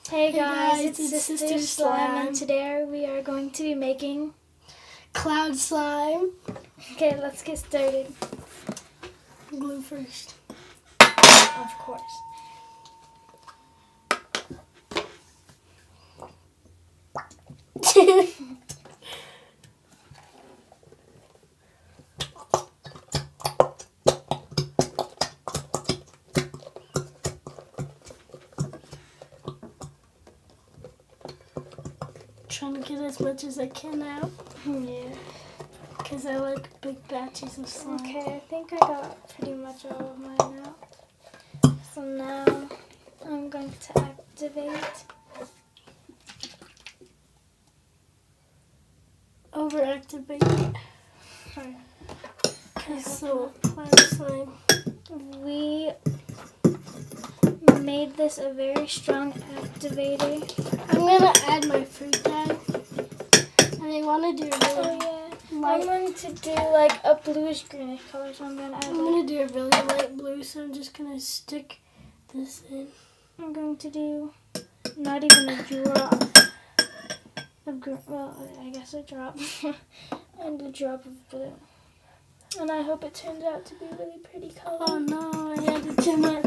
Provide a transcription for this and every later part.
Hey guys, it's Sister Slime, and today we are going to be making cloud slime. Okay, let's get started. Glue first. Of course. Trying to get as much as I can out. Yeah. Because I like big batches of slime. Okay, I think I got pretty much all of mine out. So now I'm going to activate. Overactivate. Okay, so cloud slime. We made this a very strong activator. I'm going to add my fruit dye. And I want to do really light. I'm going to do like a bluish greenish color, so I'm going to add I'm going to do a really light blue, so I'm just going to stick this in. I'm going to do not even a drop of green, well, I guess a drop, and a drop of blue. And I hope it turns out to be a really pretty color. Oh no, I added too much.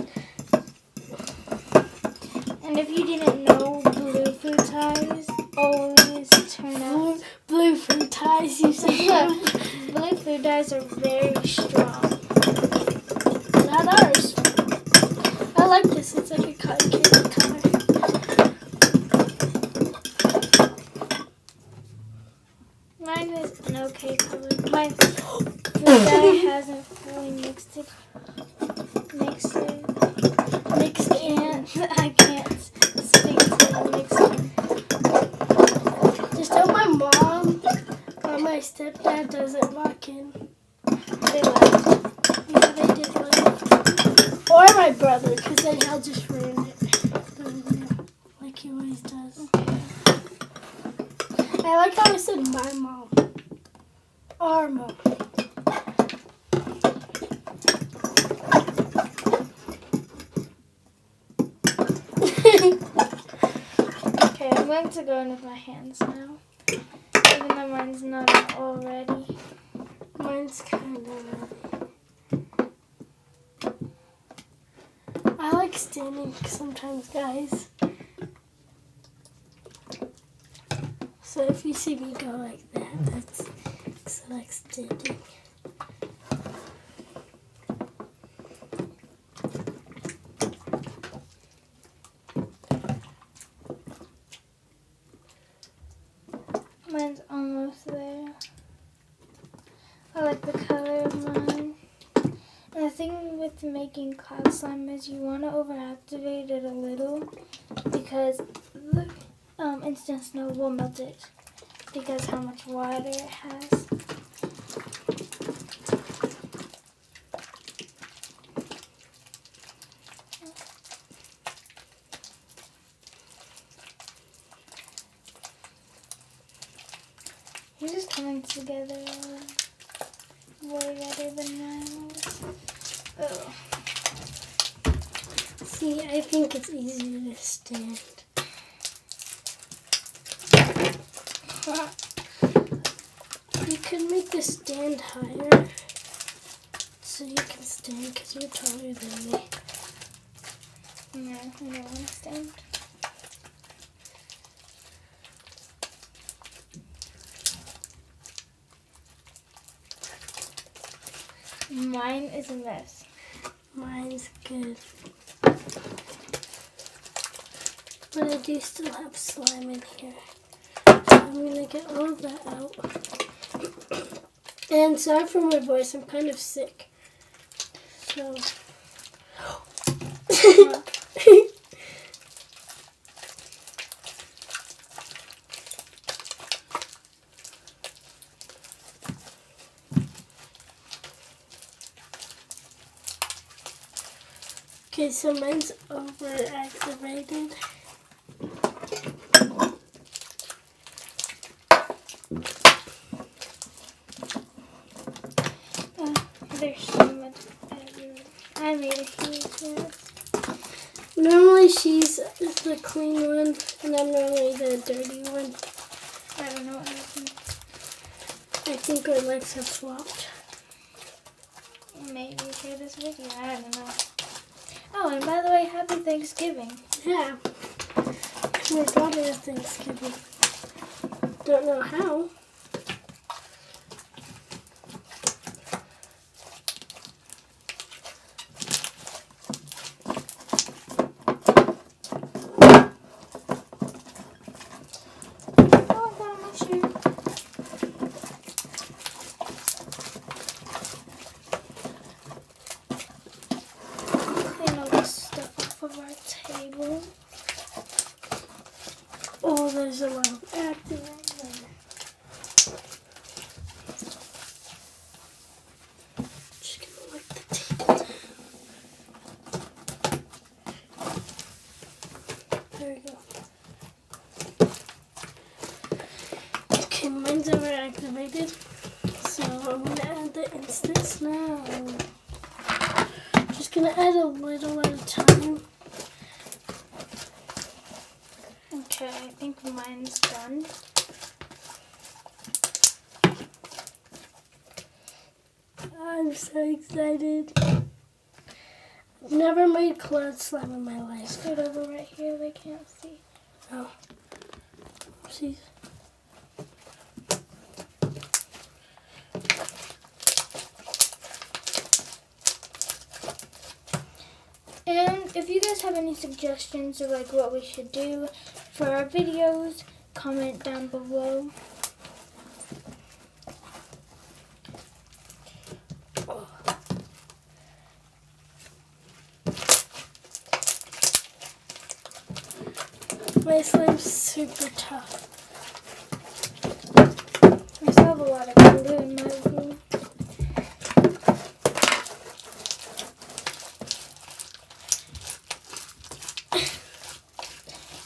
And if you didn't know, blue fruit ties always turn out... Blue fruit ties, you said. Blue fruit ties are very strong. Not ours. I like this. It's like a cotton candy color. Mine is an okay color. My fruit dye hasn't fully mixed it. I can't speak to mixing. Just hope my mom or my stepdad doesn't walk in. They left. Yeah, they did leave. Or my brother, because then he'll just ruin it. Like he always does. I like how I said my mom. Our mom. Okay, I'm going to go in with my hands now. Even though mine's not already. Mine's kind of ready. I like standing sometimes, guys. So if you see me go like that, that's because I like standing. Mine's almost there. I like the color of mine. And the thing with making cloud slime is you want to overactivate it a little because the instant snow will melt it because how much water it has. You're just coming together way better than mine was. Oh. See, I think it's easier to stand. You could make the stand higher so you can stand because you're taller than me. No, I don't want to stand. Mine is a mess. Mine's good. But I do still have slime in here. So I'm going to get all of that out. And sorry for my voice, I'm kind of sick. So... Okay, so mine's overactivated. There's so much everywhere. I made a huge mess. Normally she's the clean one, and I'm normally the dirty one. I don't know what happened. I think our legs have swapped. Maybe for this video, I don't know. Oh, and by the way, happy Thanksgiving. Yeah. My daughter is Thanksgiving. Don't know how. Oh, I got my shoe. Clean all this stuff off of our table. Oh, there's a lot of acting right there. Just gonna wipe the table down. There we go. Okay, mine's overactivated, so I'm gonna add the instant snow. Just gonna add a little at a time. Okay, I think mine's done. I'm so excited. I've never made cloud slime in my life. Scoot over right here, they can't see. Oh. Oopsies. And if you guys have any suggestions of like what we should do for our videos, comment down below. My slime's super tough. I still have a lot of glue in my glue.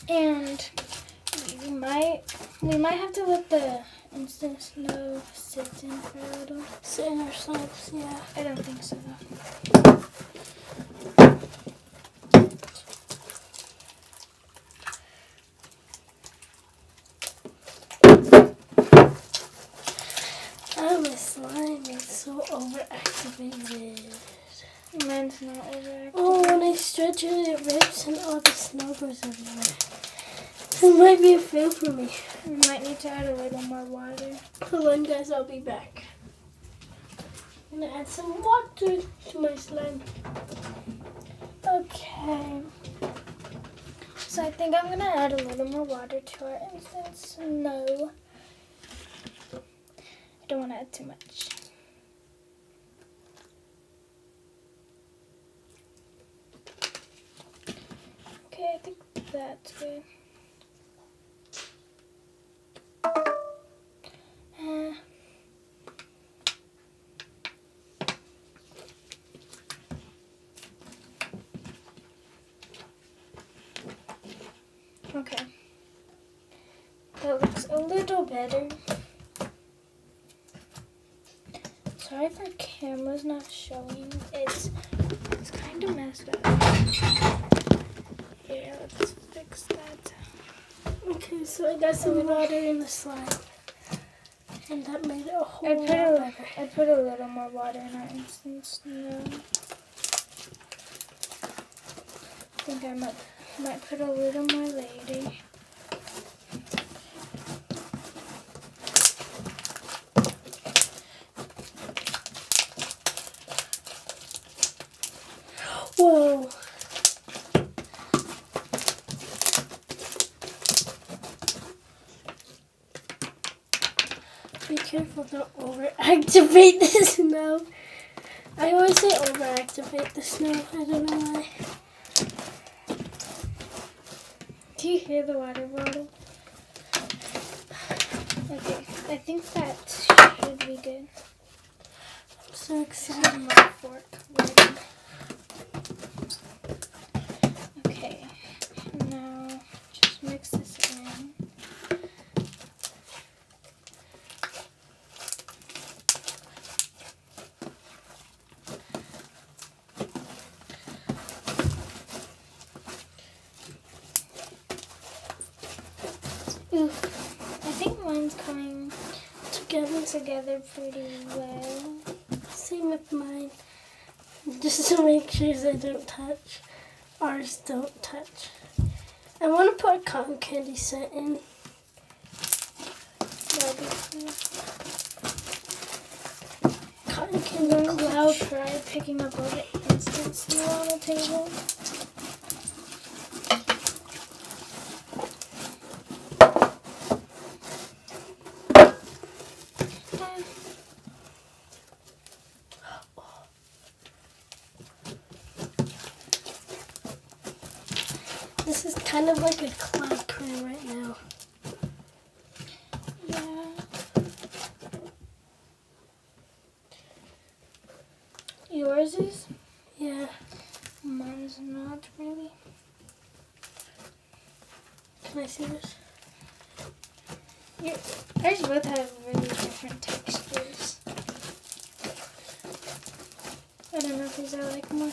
And we might have to let the instant snow sit in for a little. Sit in ourselves, yeah. I don't think so though. Oh, my slime is so overactivated. Mine's not overactive. Oh, when I stretch it, it rips and all the snow goes everywhere. It might be a fail for me. We might need to add a little more water. Hold on, guys, I'll be back. I'm gonna add some water to my slime. Okay. So I think I'm gonna add a little more water to our instant snow. I don't want to add too much. Okay, I think that's good. Okay. That looks a little better. Sorry if our camera's not showing. It's kind of messed up. Yeah, let's fix that. Okay, so I got some water in the slime. And that made it a whole I lot better. put a little more water in our instant snow. I think I might put a little more later. Whoa. Be careful, don't overactivate the snow. I always say overactivate the snow. I don't know why. Do you hear the water bottle? Okay, I think that should be good. I'm so I excited. have my fork ready. Okay, now just mix this in. Ooh, I think mine's coming together. pretty well. Same with mine. Just to make sure they don't touch. Ours don't touch. I want to put a cotton candy scent in. That'll be cool. Cotton candy Cloud cloud. try picking up all the instant steal on the table. This is kind of like a cloud cream right now. Yeah. Yours is? Yeah. Mine's not really. Can I see this? Ours both have really different textures. I don't know if these I like more.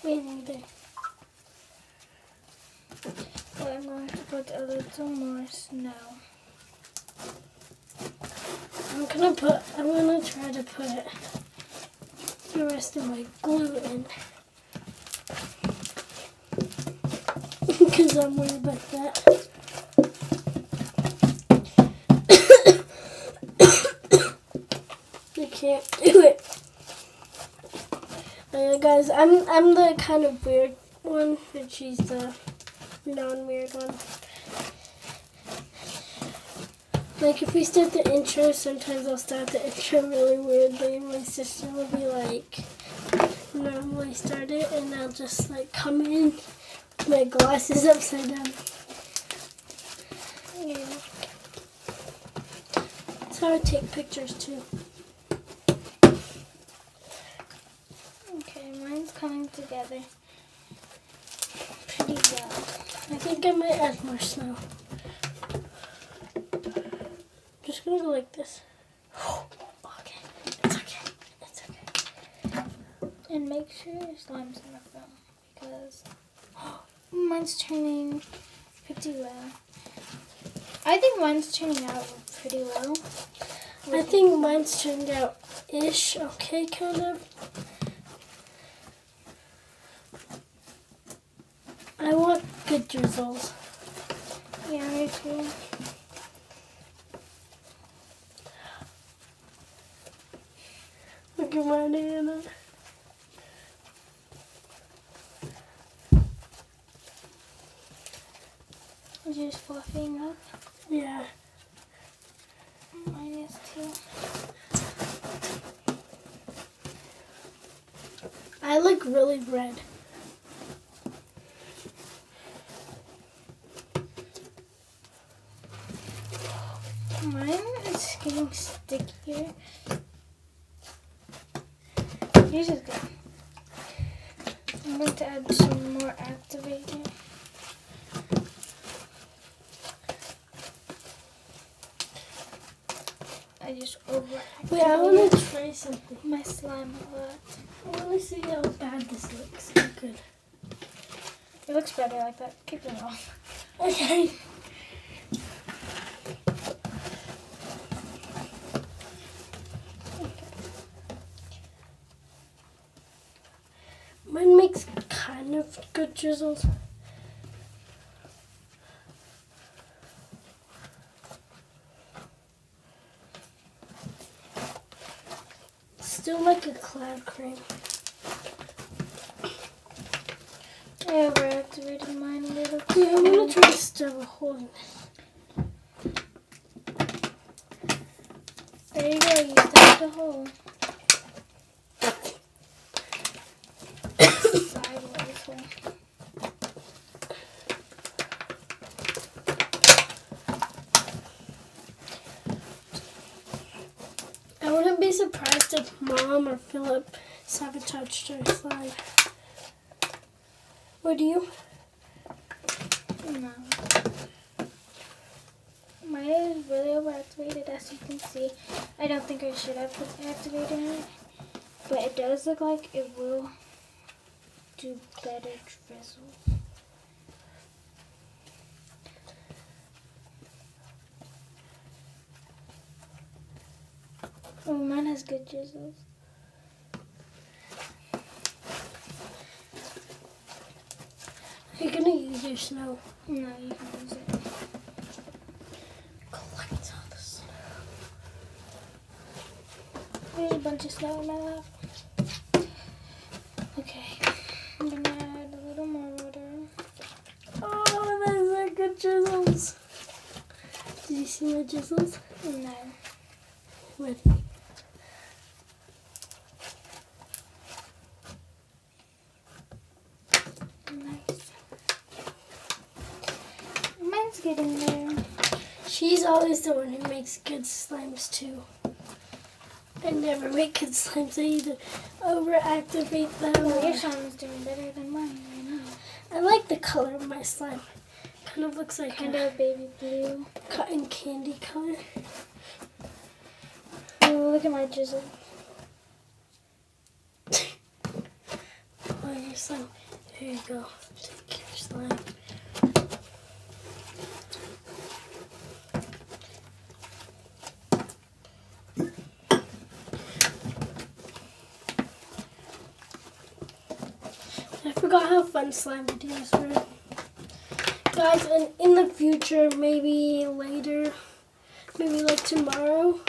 Me neither. But I'm going to put a little more snow. I'm gonna try to put the rest of my glue in. Because I'm weird like that. I can't do it. Guys, I'm the kind of weird one, and she's the non-weird one. Like, if we start the intro, sometimes I'll start the intro really weirdly, and my sister will be like, normally start it, and I'll just like come in with my glasses upside down. Yeah. That's how I take pictures too. Okay, mine's coming together pretty well. I think I might add more snow. Just gonna go like this. Okay, it's okay. It's okay. And make sure your slime's in the film because mine's turning pretty well. I think mine's turning out pretty well. I think mine's turned out ish, okay, kind of. I want good drizzles. Yeah, me too. Look at my Nana. Just fluffing up. Yeah. Mine is too. I look really red. Mine is getting stickier. Yours is good. I'm going to add some more activator. I just over-activated Wait, I want to try something. my slime a lot. I want to see how bad this looks. Oh, good. It looks better like that. Keep it off. Okay. Mine makes kind of good drizzles. Still like a cloud cream. I over-activated mine a little. Yeah, I'm gonna try to stir a hole in it. There you go. You stuck the hole. Sideways hole. I wouldn't be surprised if Mom or Philip sabotaged our slime. Would you? No. Mine is really overactivated, as you can see. I don't think I should have put activator in it, but it does look like it will do better drizzle. Oh, mine has good drizzles. Are you gonna use your snow? No, you can use it. Collect all the snow. There's a bunch of snow in my lap. Okay, I'm gonna add a little more water. Oh, those are good drizzles. Did you see my drizzles? No. Ready? Nice. Mine's getting there. She's always the one who makes good slimes too. I never make good slimes. I either overactivate them. Oh, your or- slime is doing better than mine right now. I like the color of my slime. Kind of looks like Kind a of baby blue. cotton candy color. Oh, look at my drizzle. Oh, your slime. Here you go. Take your slime. I forgot how fun slime videos were. Guys, and in the future, maybe later, maybe like tomorrow,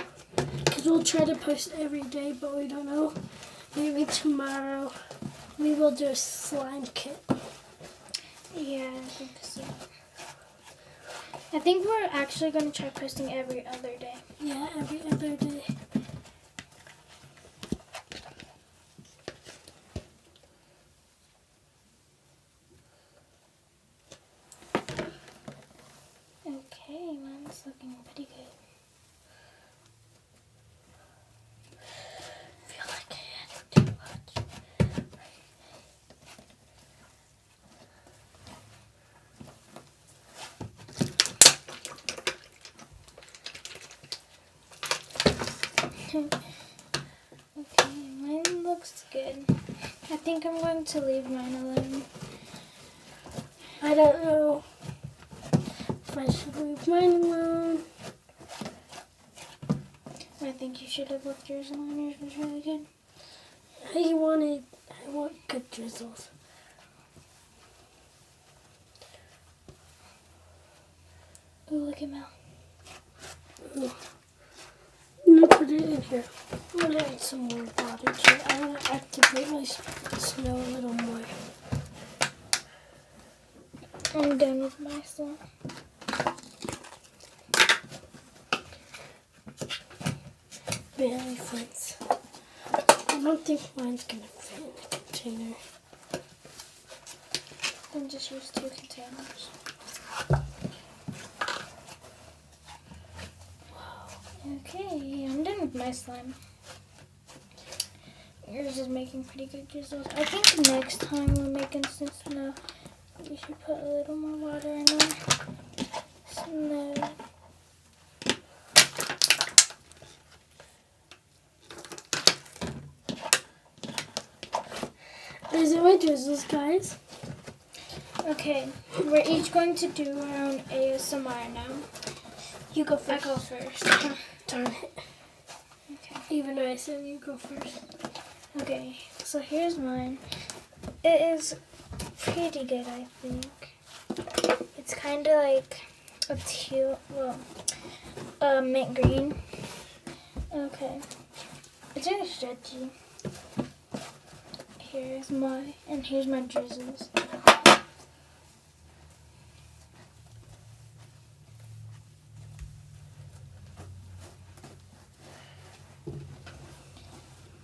because we'll try to post every day, but we don't know. Maybe tomorrow we will do a slime kit. Yeah, I think so. I think we're actually going to try posting every other day. Yeah, every other day. Okay, mine's looking pretty good. I feel like I added too much. Okay, mine looks good. I think I'm going to leave mine alone. I don't know if I should leave mine alone. I think you should have left yours alone. Yours was really good. I want good drizzles. Oh, look at Mel. I'm gonna put it in here. I'm gonna add some more water to it. I want to activate my snow a little more. I'm done with my slime. Barely fits. I don't think mine's gonna fit in the container. Then just use 2 containers. Okay, I'm done with my slime. Yours is making pretty good drizzles. I think next time we're making some snow, we should put a little more water in our snow. These are my drizzles, guys. Okay, we're each going to do our own ASMR now. You go I first. go first. Darn it. Okay. Even though I said you go first. Okay, so here's mine. It is pretty good, I think. It's kind of like a teal, well, mint green. Okay. It's really stretchy. Here's my drizzles.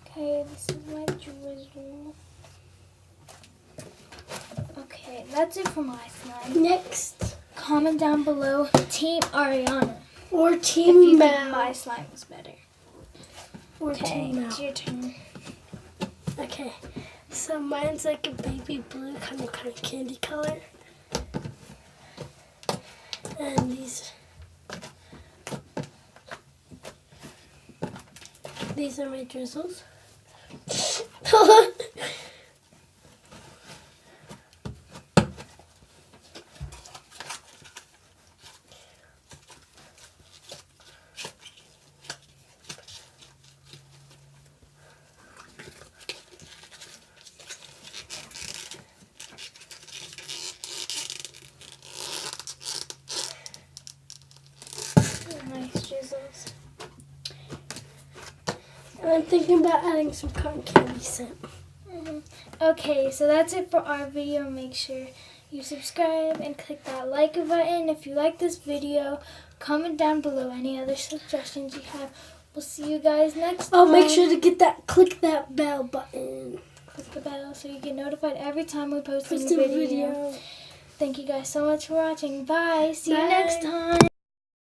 Okay, this is my drizzle. Okay, that's it for my slime. Next. Comment down below, Team Ariana, Or if Team you think my Mal. slime is better. Or Okay, Team it's Mal. your turn. Okay. So mine's like a baby blue kind of candy color. And these are my drizzles. I'm thinking about adding some cotton candy scent. Okay, so that's it for our video. Make sure you subscribe and click that like button. If you like this video, comment down below any other suggestions you have. We'll see you guys next time. Oh, make sure to click that bell button. Click the bell so you get notified every time we post a Post new a video. video. Thank you guys so much for watching. Bye. See you Bye. next time.